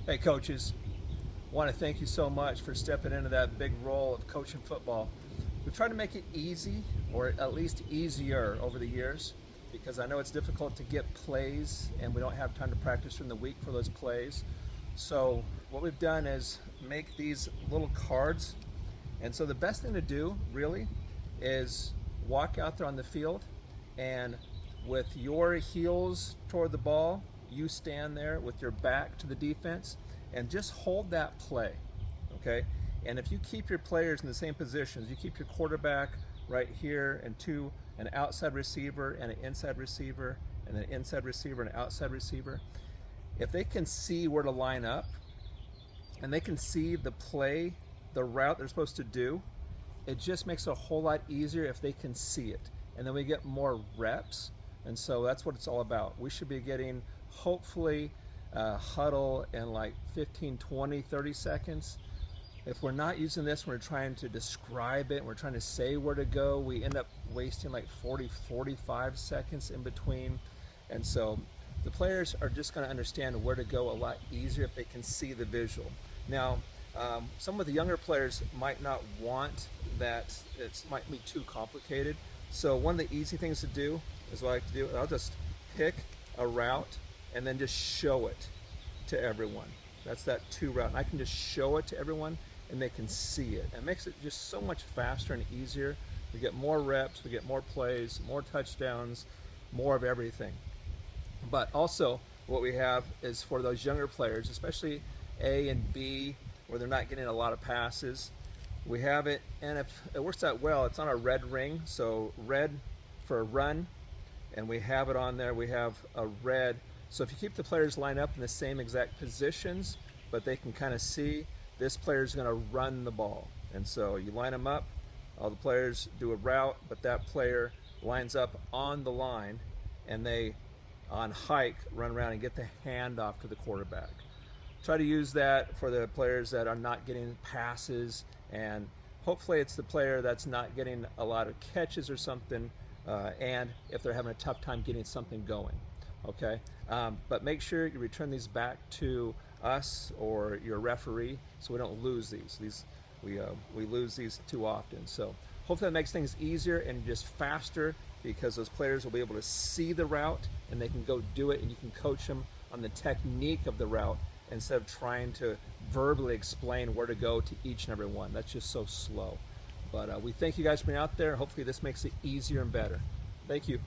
Hey coaches, I want to thank you so much for stepping into that big role of coaching football. We've tried to make it easy, or at least easier over the years, because I know it's difficult to get plays and we don't have time to practice during the week for those plays. So what we've done is make these little cards. And so the best thing to do really is walk out there on the field and with your heels toward the ball, you stand there with your back to the defense and just hold that play, okay? And if you keep your players in the same positions, you keep your quarterback right here and an outside receiver and an inside receiver and an inside receiver and an outside receiver, if they can see where to line up and they can see the play, the route they're supposed to do, it just makes it a whole lot easier if they can see it. And then we get more reps. And so that's what it's all about. We should be getting, hopefully, huddle in like 15, 20, 30 seconds. If we're not using this, we're trying to describe it, we're trying to say where to go, we end up wasting like 40, 45 seconds in between. And so the players are just going to understand where to go a lot easier if they can see the visual. Now, some of the younger players might not want that, it might be too complicated. So one of the easy things to do is what I like to do. I'll just pick a route and then just show it to everyone. That's that two route. And I can just show it to everyone and they can see it. And it makes it just so much faster and easier. We get more reps, we get more plays, more touchdowns, more of everything. But also what we have is for those younger players, especially A and B, where they're not getting a lot of passes, we have it, and if it works out well, it's on a red ring, so red for a run, and we have it on there, we have a red. So if you keep the players lined up in the same exact positions, but they can kind of see, this player's gonna run the ball. And so you line them up, all the players do a route, but that player lines up on the line, and they, on hike, run around and get the handoff to the quarterback. Try to use that for the players that are not getting passes, and hopefully it's the player that's not getting a lot of catches or something, and if they're having a tough time getting something going, okay? But make sure you return these back to us or your referee so we don't lose these. We lose these too often. So hopefully that makes things easier and just faster, because those players will be able to see the route and they can go do it, and you can coach them on the technique of the route instead of trying to verbally explain where to go to each and every one. That's just so slow. But we thank you guys for being out there. Hopefully this makes it easier and better. Thank you.